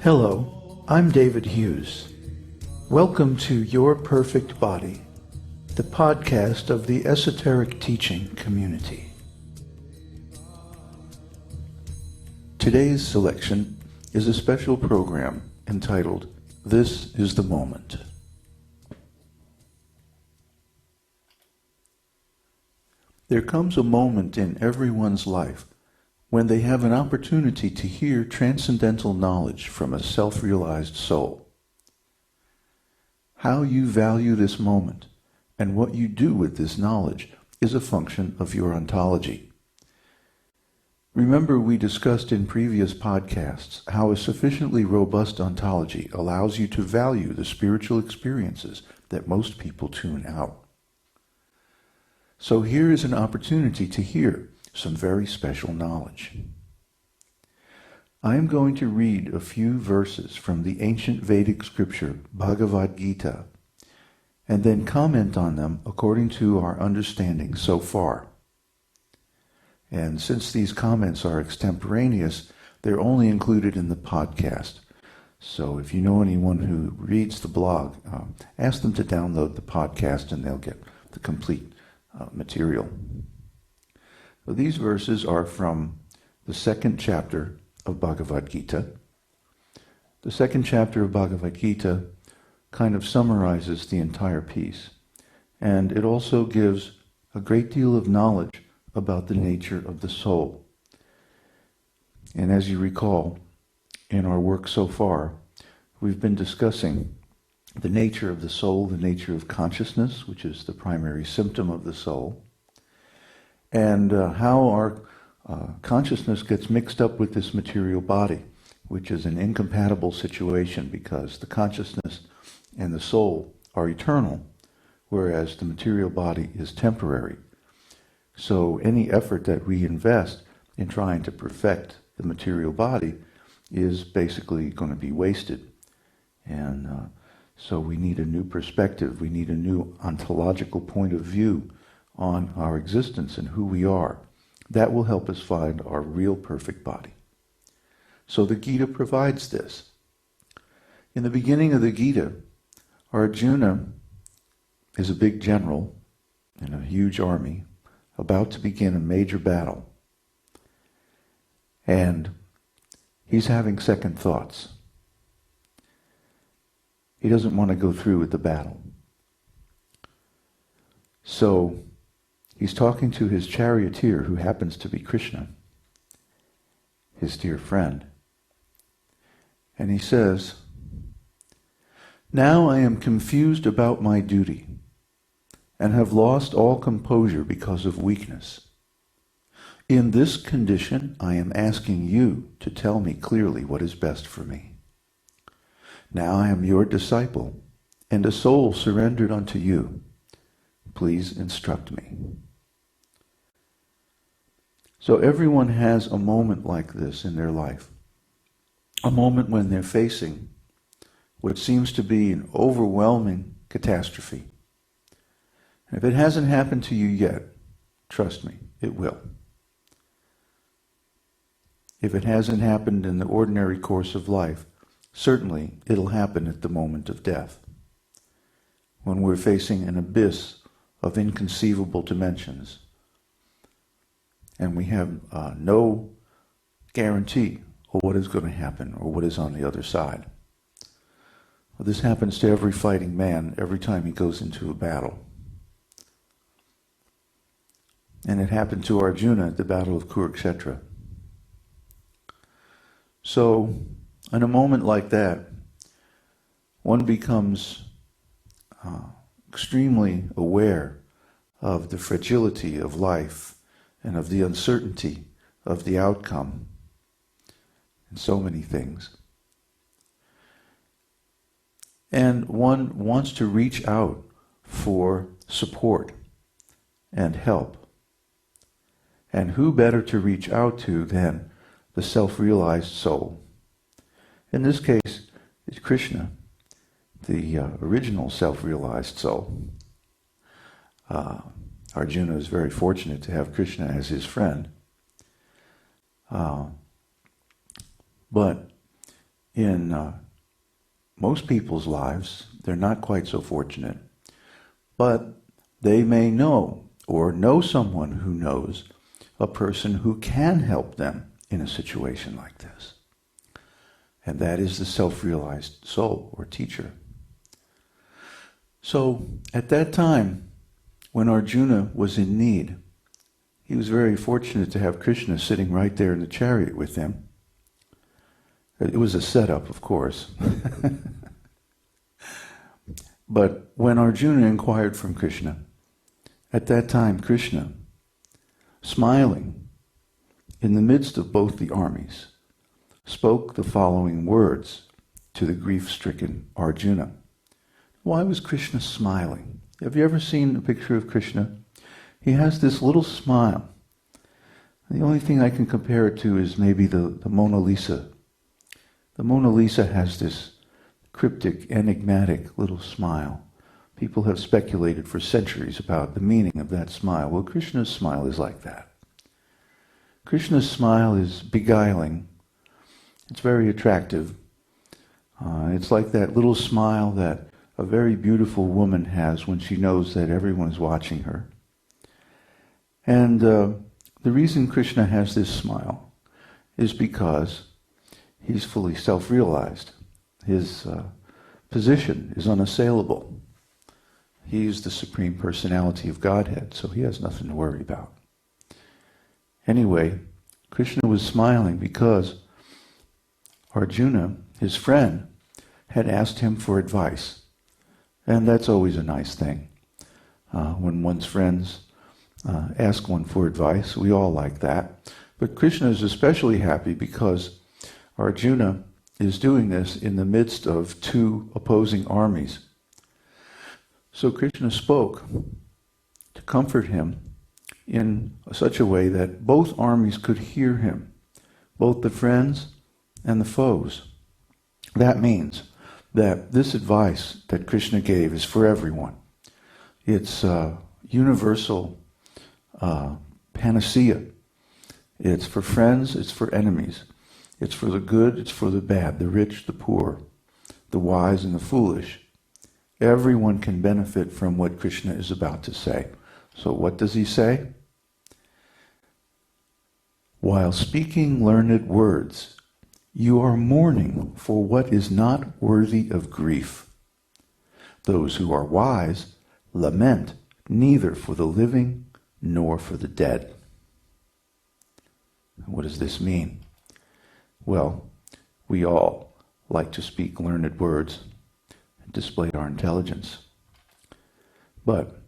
Hello, I'm David Hughes. Welcome to Your Perfect Body, the podcast of the esoteric teaching community. Today's selection is a special program entitled This is the Moment. There comes a moment in everyone's life when they have an opportunity to hear transcendental knowledge from a self-realized soul. How you value this moment and what you do with this knowledge is a function of your ontology. Remember, we discussed in previous podcasts how a sufficiently robust ontology allows you to value the spiritual experiences that most people tune out. So here is an opportunity to hear some very special knowledge. I am going to read a few verses from the ancient Vedic scripture Bhagavad Gita and then comment on them according to our understanding so far. And since these comments are extemporaneous, they're only included in the podcast. So if you know anyone who reads the blog, ask them to download the podcast and they'll get the complete material. So these verses are from the second chapter of Bhagavad Gita. The second chapter of Bhagavad Gita kind of summarizes the entire piece, and it also gives a great deal of knowledge about the nature of the soul. And as you recall, in our work so far, we've been discussing the nature of the soul, the nature of consciousness, which is the primary symptom of the soul, and how our consciousness gets mixed up with this material body, which is an incompatible situation because the consciousness and the soul are eternal, whereas the material body is temporary. So any effort that we invest in trying to perfect the material body is basically going to be wasted. And so we need a new perspective, we need a new ontological point of view on our existence and who we are. That will help us find our real perfect body. So the Gita provides this. In the beginning of the Gita, Arjuna is a big general in a huge army about to begin a major battle. And he's having second thoughts. He doesn't want to go through with the battle. So he's talking to his charioteer, who happens to be Krishna, his dear friend. And he says, "Now I am confused about my duty and have lost all composure because of weakness. In this condition, I am asking you to tell me clearly what is best for me. Now I am your disciple and a soul surrendered unto you. Please instruct me." So everyone has a moment like this in their life. A moment when they're facing what seems to be an overwhelming catastrophe. And if it hasn't happened to you yet, trust me, it will. If it hasn't happened in the ordinary course of life, certainly it'll happen at the moment of death, when we're facing an abyss of inconceivable dimensions, and we have no guarantee of what is going to happen or what is on the other side. Well, this happens to every fighting man every time he goes into a battle. And it happened to Arjuna at the Battle of Kurukshetra. So, in a moment like that, one becomes extremely aware of the fragility of life and of the uncertainty of the outcome and so many things. And one wants to reach out for support and help. And who better to reach out to than the self-realized soul? In this case, it's Krishna, the original self-realized soul. Arjuna is very fortunate to have Krishna as his friend. But in most people's lives, they're not quite so fortunate, but they may know or know someone who knows a person who can help them in a situation like this. And that is the self-realized soul or teacher. So at that time, when Arjuna was in need, he was very fortunate to have Krishna sitting right there in the chariot with him. It was a setup, of course. But when Arjuna inquired from Krishna, at that time Krishna, smiling in the midst of both the armies, spoke the following words to the grief-stricken Arjuna. Why was Krishna smiling? Have you ever seen a picture of Krishna? He has this little smile. The only thing I can compare it to is maybe the Mona Lisa. The Mona Lisa has this cryptic, enigmatic little smile. People have speculated for centuries about the meaning of that smile. Well, Krishna's smile is like that. Krishna's smile is beguiling. It's very attractive. It's like that little smile that a very beautiful woman has when she knows that everyone is watching her. And the reason Krishna has this smile is because he's fully self-realized. His position is unassailable. He's the Supreme Personality of Godhead, so he has nothing to worry about. Anyway, Krishna was smiling because Arjuna, his friend, had asked him for advice. And that's always a nice thing. When one's friends ask one for advice, we all like that. But Krishna is especially happy because Arjuna is doing this in the midst of two opposing armies. So Krishna spoke to comfort him in such a way that both armies could hear him, both the friends and the foes. That means that this advice that Krishna gave is for everyone. It's universal panacea. It's for friends, it's for enemies. It's for the good, it's for the bad, the rich, the poor, the wise and the foolish. Everyone can benefit from what Krishna is about to say. So what does he say? While speaking learned words, you are mourning for what is not worthy of grief. Those who are wise lament neither for the living nor for the dead. What does this mean? Well, we all like to speak learned words and display our intelligence. But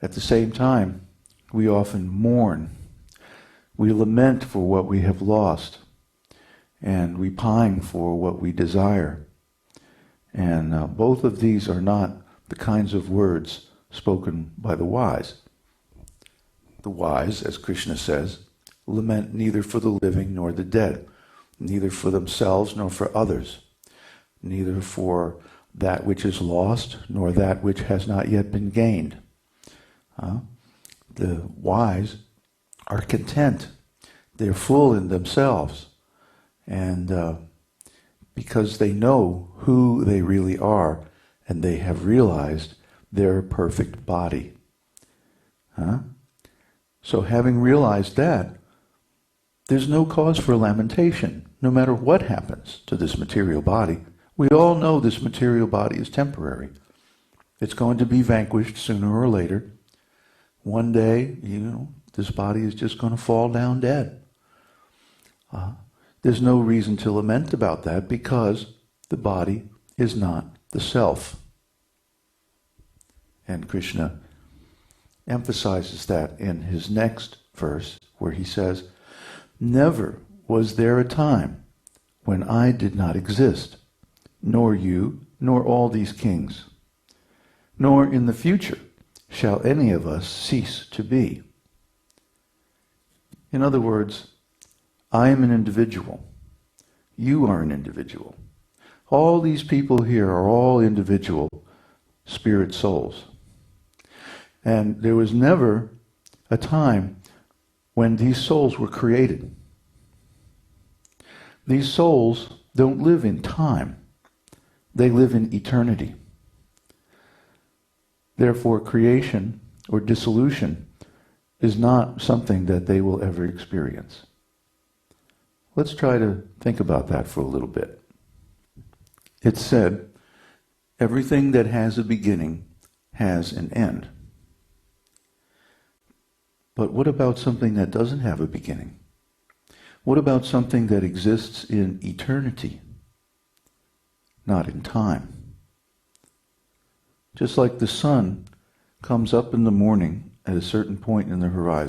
at the same time, we often mourn. We lament for what we have lost. And we pine for what we desire. And both of these are not the kinds of words spoken by the wise. The wise, as Krishna says, lament neither for the living nor the dead, neither for themselves nor for others, neither for that which is lost nor that which has not yet been gained. The wise are content. They're full in themselves. And because they know who they really are, and they have realized their perfect body. So having realized that, there's no cause for lamentation, no matter what happens to this material body. We all know this material body is temporary. It's going to be vanquished sooner or later. One day, this body is just going to fall down dead. There's no reason to lament about that because the body is not the self. And Krishna emphasizes that in his next verse where he says, "Never was there a time when I did not exist, nor you, nor all these kings, nor in the future shall any of us cease to be." In other words, I am an individual. You are an individual. All these people here are all individual spirit souls. And there was never a time when these souls were created. These souls don't live in time. They live in eternity. Therefore, creation or dissolution is not something that they will ever experience. Let's try to think about that for a little bit. It's said, everything that has a beginning has an end. But what about something that doesn't have a beginning? What about something that exists in eternity, not in time? Just like the sun comes up in the morning at a certain point in the horizon,